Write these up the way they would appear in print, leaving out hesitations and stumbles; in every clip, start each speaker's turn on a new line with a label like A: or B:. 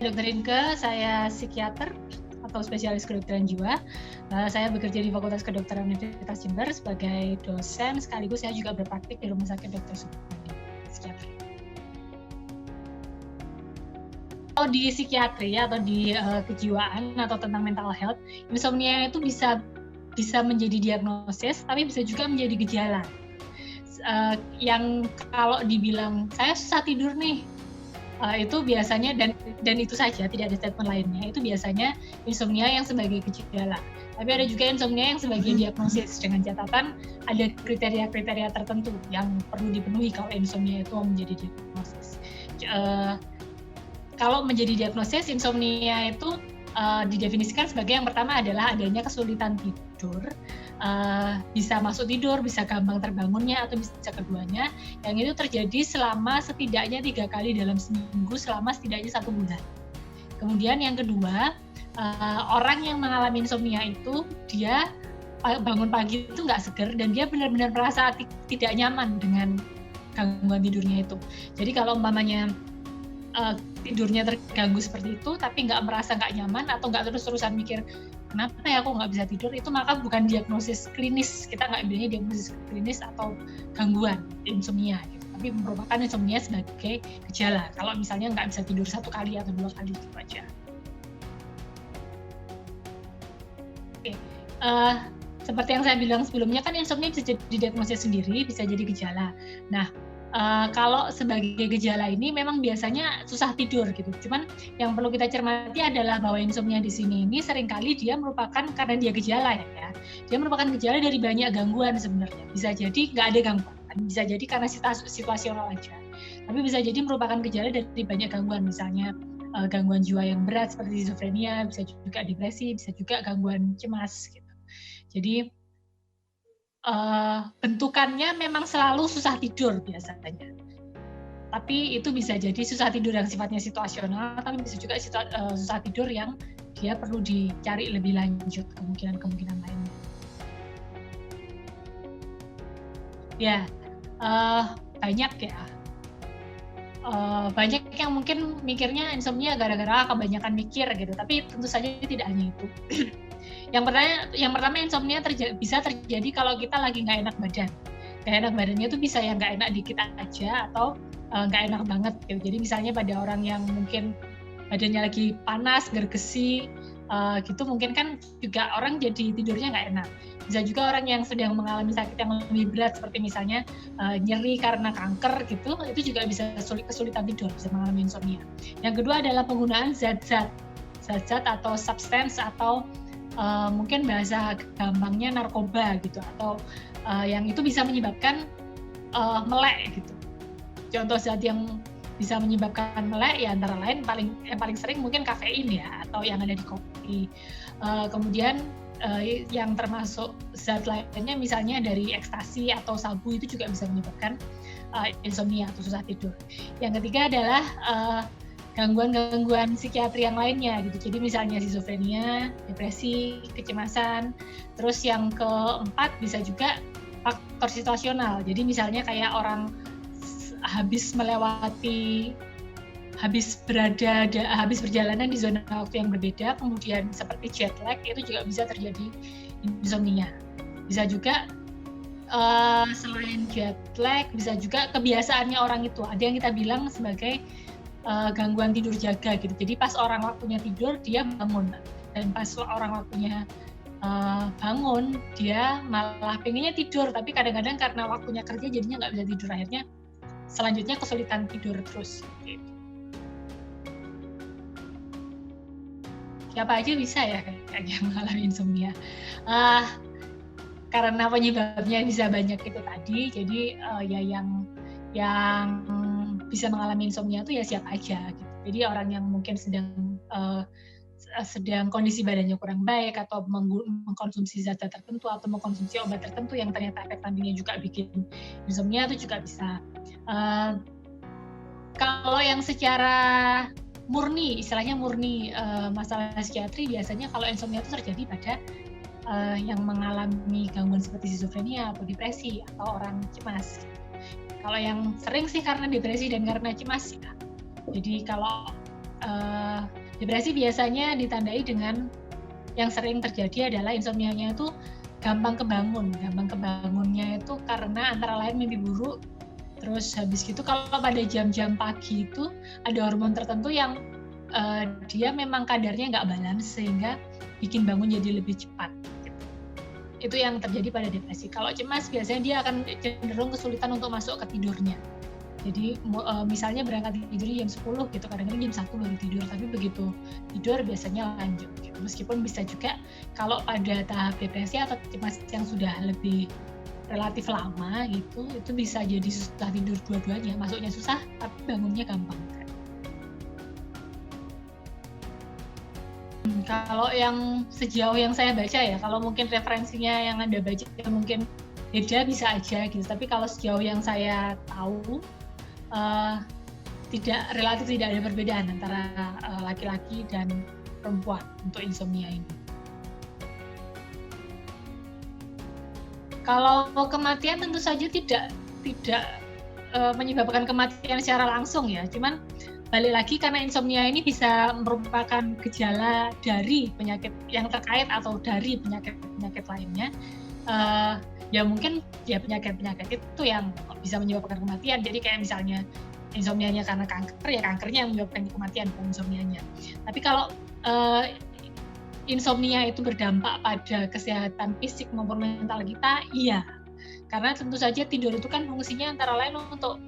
A: Dr. Inke, saya psikiater atau spesialis kedokteran jiwa. Saya bekerja di Fakultas Kedokteran Universitas Jember sebagai dosen, sekaligus saya juga berpraktik di Rumah Sakit Dr. Supandi, psikiatri. Kalau di psikiatri atau di kejiwaan atau tentang mental health, insomnia itu bisa menjadi diagnosis, tapi bisa juga menjadi gejala. Yang kalau dibilang saya susah tidur nih, itu biasanya dan itu saja, tidak ada statement lainnya. Itu biasanya insomnia yang sebagai gejala. Tapi ada juga insomnia yang sebagai diagnosis dengan catatan ada kriteria-kriteria tertentu yang perlu dipenuhi kalau insomnia itu menjadi diagnosis. Kalau menjadi diagnosis insomnia itu didefinisikan sebagai yang pertama adalah adanya kesulitan tidur, bisa masuk tidur, bisa gampang terbangunnya, atau bisa keduanya, yang itu terjadi selama setidaknya 3 kali dalam seminggu selama setidaknya 1 bulan. Kemudian yang kedua, orang yang mengalami insomnia itu dia bangun pagi itu nggak seger dan dia benar-benar merasa tidak nyaman dengan gangguan tidurnya itu. Jadi kalau umpamanya tidurnya terganggu seperti itu, tapi nggak merasa nggak nyaman atau nggak terus-terusan mikir kenapa ya aku nggak bisa tidur, itu maka bukan diagnosis klinis. Kita nggak bilangnya diagnosis klinis atau gangguan insomnia, gitu. Tapi merupakan insomnia sebagai gejala. Kalau misalnya nggak bisa tidur 1 kali atau 2 kali gitu aja. Oke, seperti yang saya bilang sebelumnya kan insomnia bisa jadi diagnosis sendiri, bisa jadi gejala. Nah, kalau sebagai gejala ini memang biasanya susah tidur gitu. Cuman yang perlu kita cermati adalah bahwa insomnia di sini ini seringkali dia merupakan karena dia gejala ya. Dia merupakan gejala dari banyak gangguan sebenarnya. Bisa jadi nggak ada gangguan, bisa jadi karena situasional aja. Tapi bisa jadi merupakan gejala dari banyak gangguan, misalnya gangguan jiwa yang berat seperti skizofrenia, bisa juga depresi, bisa juga gangguan cemas gitu. Jadi bentukannya memang selalu susah tidur biasanya. Tapi itu bisa jadi susah tidur yang sifatnya situasional, tapi bisa juga susah tidur yang dia perlu dicari lebih lanjut kemungkinan-kemungkinan lainnya. Ya, banyak ya. Banyak yang mungkin mikirnya insomnia gara-gara kebanyakan mikir gitu, tapi tentu saja tidak hanya itu. Yang pertama insomnia bisa terjadi kalau kita lagi nggak enak badan. Nggak enak badannya itu bisa yang nggak enak dikit aja atau nggak enak banget gitu. Jadi misalnya pada orang yang mungkin badannya lagi panas, gergesi, gitu mungkin kan juga orang jadi tidurnya nggak enak. Bisa juga orang yang sedang mengalami sakit yang lebih berat seperti misalnya nyeri karena kanker gitu, itu juga bisa kesulitan tidur, bisa mengalami insomnia. Yang kedua adalah penggunaan zat-zat atau substance atau mungkin bahasa gampangnya narkoba gitu, atau yang itu bisa menyebabkan melek gitu. Contoh zat yang bisa menyebabkan melek ya antara lain yang paling sering mungkin kafein ya, atau yang ada di kopi. Kemudian yang termasuk zat lainnya misalnya dari ekstasi atau sabu itu juga bisa menyebabkan insomnia atau susah tidur. Yang ketiga adalah gangguan psikiatri yang lainnya gitu. Jadi misalnya skizofrenia, depresi, kecemasan. Terus yang keempat bisa juga faktor situasional. Jadi misalnya kayak orang habis perjalanan di zona waktu yang berbeda, kemudian seperti jet lag, itu juga bisa terjadi insomnia. Bisa juga selain jet lag, bisa juga kebiasaannya orang itu. Ada yang kita bilang sebagai gangguan tidur jaga gitu. Jadi pas orang waktunya tidur dia bangun, dan pas orang waktunya bangun dia malah pengennya tidur, tapi kadang-kadang karena waktunya kerja jadinya nggak bisa tidur, akhirnya selanjutnya kesulitan tidur terus gitu. Siapa aja bisa ya kayaknya mengalami insomnia. Karena penyebabnya bisa banyak itu tadi, jadi ya yang bisa mengalami insomnia itu ya siapa aja gitu. Jadi orang yang mungkin sedang kondisi badannya kurang baik atau mengkonsumsi zat tertentu atau mengkonsumsi obat tertentu yang ternyata efek sampingnya juga bikin insomnia, itu juga bisa. Kalau yang secara murni, istilahnya murni masalah psikiatri, biasanya kalau insomnia itu terjadi pada yang mengalami gangguan seperti skizofrenia atau depresi atau orang cemas. Kalau yang sering sih karena depresi dan karena cemas ya. Jadi kalau Depresi biasanya ditandai dengan yang sering terjadi adalah insomnia-nya itu gampang kebangun. Gampang kebangunnya itu karena antara lain mimpi buruk. Terus habis gitu kalau pada jam-jam pagi itu ada hormon tertentu yang dia memang kadarnya nggak balance sehingga bikin bangun jadi lebih cepat. Gitu. Itu yang terjadi pada depresi. Kalau cemas biasanya dia akan cenderung kesulitan untuk masuk ke tidurnya. Jadi misalnya berangkat tidur jam 10 gitu, kadang-kadang jam 1 baru tidur, tapi begitu tidur biasanya lanjut gitu. Meskipun bisa juga kalau pada tahap depresi atau cemas yang sudah lebih relatif lama gitu, itu bisa jadi susah tidur dua-duanya, masuknya susah tapi bangunnya gampang. Kalau yang sejauh yang saya baca ya, kalau mungkin referensinya yang Anda baca mungkin beda bisa aja gitu, tapi kalau sejauh yang saya tahu relatif tidak ada perbedaan antara laki-laki dan perempuan untuk insomnia ini. Kalau kematian tentu saja tidak menyebabkan kematian secara langsung ya, cuman balik lagi karena insomnia ini bisa merupakan gejala dari penyakit yang terkait atau dari penyakit lainnya. Ya mungkin ya penyakit itu yang bisa menyebabkan kematian. Jadi kayak misalnya insomnia-nya karena kanker, ya kankernya yang menyebabkan kematian, bukan insomnia-nya. Tapi kalau insomnia itu berdampak pada kesehatan fisik maupun mental kita, iya. Karena tentu saja tidur itu kan fungsinya antara lain untuk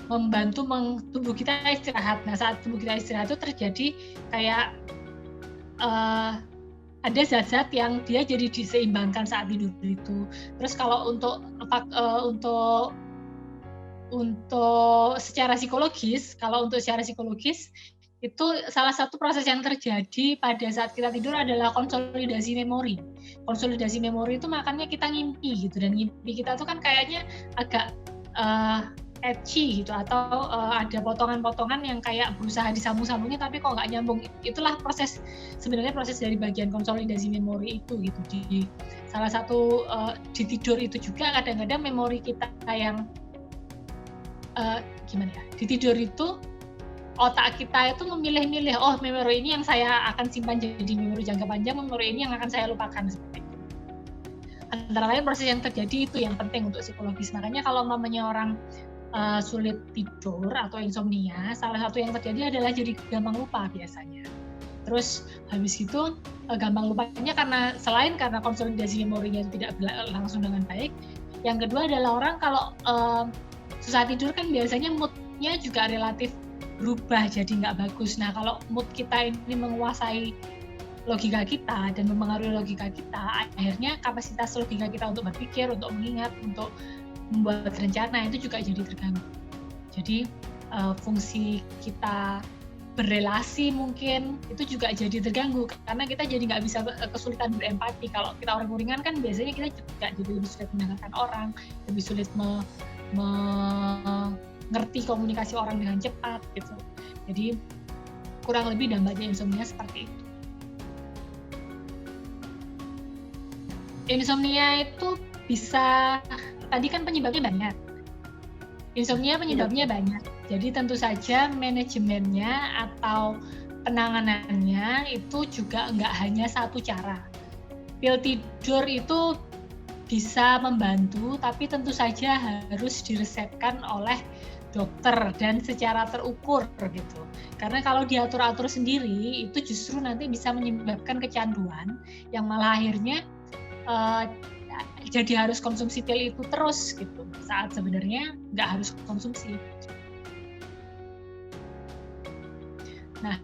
A: membantu tubuh kita istirahat. Nah saat tubuh kita istirahat itu terjadi kayak ada zat-zat yang dia jadi diseimbangkan saat tidur itu. Terus kalau untuk secara psikologis, itu salah satu proses yang terjadi pada saat kita tidur adalah konsolidasi memori. Konsolidasi memori itu makanya kita ngimpi gitu, dan ngimpi kita tuh kan kayaknya agak edgy gitu, atau ada potongan-potongan yang kayak berusaha disambung-sambungin tapi kok nggak nyambung. Itulah sebenarnya proses dari bagian konsolidasi memori itu gitu. Di salah satu di tidur itu juga kadang-kadang memori kita yang di tidur itu otak kita itu memilih-milih, oh memori ini yang saya akan simpan jadi memori jangka panjang, memori ini yang akan saya lupakan, seperti itu. Antara lain proses yang terjadi itu yang penting untuk psikologis. Makanya kalau mamanya orang sulit tidur atau insomnia, salah satu yang terjadi adalah jadi gampang lupa biasanya. Terus habis itu gampang lupanya selain karena konsolidasi memorinya tidak langsung dengan baik, yang kedua adalah orang kalau susah tidur kan biasanya moodnya juga relatif berubah jadi nggak bagus. Nah kalau mood kita ini menguasai logika kita dan mempengaruhi logika kita, akhirnya kapasitas logika kita untuk berpikir, untuk mengingat, untuk membuat rencana itu juga jadi terganggu. Jadi fungsi kita berrelasi mungkin itu juga jadi terganggu karena kita jadi nggak bisa kesulitan berempati. Kalau kita orang ringan kan biasanya kita juga jadi lebih sulit mendengarkan orang, lebih sulit mengerti komunikasi orang dengan cepat gitu. Jadi kurang lebih dampaknya insomnia seperti itu. Insomnia itu bisa, tadi kan penyebabnya banyak. Insomnia penyebabnya banyak. Jadi tentu saja manajemennya atau penanganannya itu juga nggak hanya satu cara. Pil tidur itu bisa membantu, tapi tentu saja harus diresepkan oleh dokter dan secara terukur gitu. Karena kalau diatur-atur sendiri itu justru nanti bisa menyebabkan kecanduan yang malah akhirnya jadi harus konsumsi pil itu terus gitu, saat sebenarnya nggak harus konsumsi. Nah,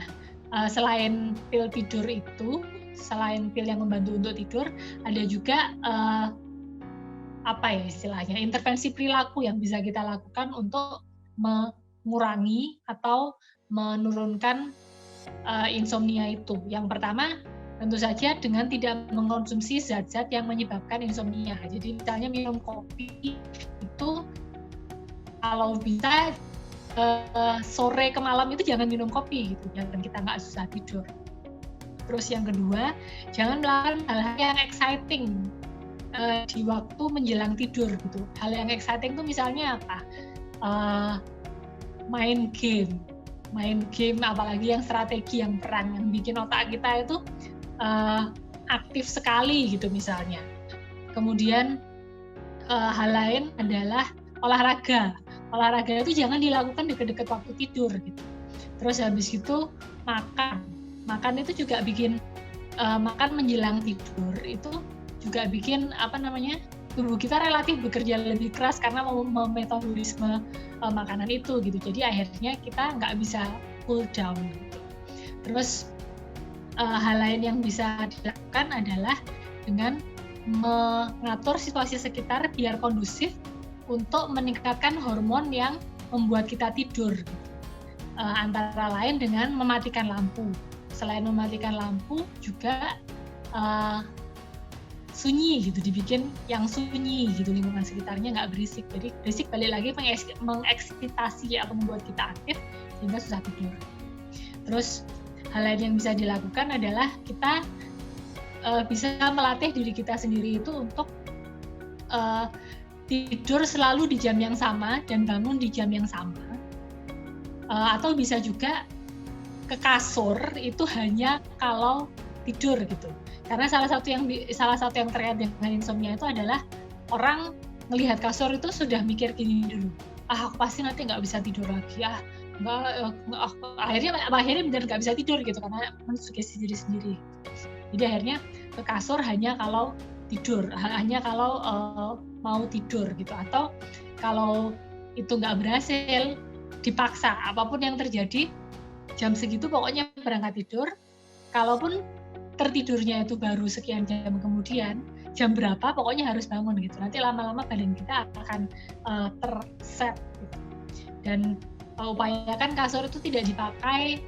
A: selain pil tidur itu, selain pil yang membantu untuk tidur, ada juga istilahnya intervensi perilaku yang bisa kita lakukan untuk mengurangi atau menurunkan insomnia itu. Yang pertama, tentu saja dengan tidak mengkonsumsi zat-zat yang menyebabkan insomnia. Jadi misalnya minum kopi itu kalau bisa sore ke malam itu jangan minum kopi gitu, jangan kita nggak susah tidur. Terus yang kedua, jangan melakukan hal-hal yang exciting di waktu menjelang tidur gitu. Hal yang exciting itu misalnya apa? Main game, main game, apalagi yang strategi, yang perang, yang bikin otak kita itu aktif sekali gitu misalnya. Kemudian hal lain adalah olahraga. Olahraga itu jangan dilakukan dekat-dekat waktu tidur gitu. Terus habis itu makan. Makan itu juga bikin makan menjelang tidur itu juga bikin tubuh kita relatif bekerja lebih keras karena memetabolisme makanan itu gitu. Jadi akhirnya kita nggak bisa cool down gitu. Terus hal lain yang bisa dilakukan adalah dengan mengatur situasi sekitar biar kondusif untuk meningkatkan hormon yang membuat kita tidur. Antara lain dengan mematikan lampu. Selain mematikan lampu juga sunyi gitu, dibikin yang sunyi gitu, lingkungan sekitarnya nggak berisik. Jadi berisik balik lagi mengeksitasi atau membuat kita aktif sehingga susah tidur. Terus hal lain yang bisa dilakukan adalah kita bisa melatih diri kita sendiri itu untuk tidur selalu di jam yang sama dan bangun di jam yang sama. Atau bisa juga ke kasur itu hanya kalau tidur gitu. Karena salah satu yang terkait dengan insomnia itu adalah orang melihat kasur itu sudah mikir gini dulu, aku pasti nanti nggak bisa tidur lagi, akhirnya benar nggak bisa tidur gitu karena mensugesti diri sendiri. Jadi akhirnya ke kasur hanya kalau tidur, hanya kalau mau tidur gitu, atau kalau itu nggak berhasil dipaksa, apapun yang terjadi jam segitu pokoknya berangkat tidur. Kalaupun tertidurnya itu baru sekian jam kemudian, jam berapa pokoknya harus bangun gitu. Nanti lama-lama badan kita akan terset gitu. Dan upayakan kasur itu tidak dipakai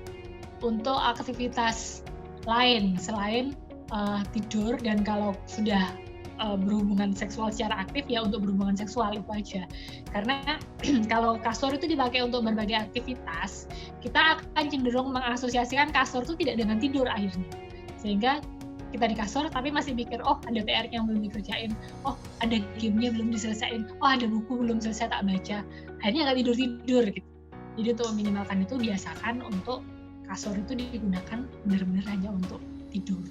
A: untuk aktivitas lain selain tidur, dan kalau sudah berhubungan seksual secara aktif ya untuk berhubungan seksual itu aja. Karena kalau kasur itu dipakai untuk berbagai aktivitas, kita akan cenderung mengasosiasikan kasur itu tidak dengan tidur akhirnya. Sehingga kita di kasur tapi masih mikir, oh ada PR yang belum dikerjain, oh ada game-nya belum diselesain, oh ada buku belum selesai tak baca. Akhirnya nggak tidur-tidur gitu. Jadi untuk meminimalkan itu, biasakan untuk kasur itu digunakan benar-benar hanya untuk tidur.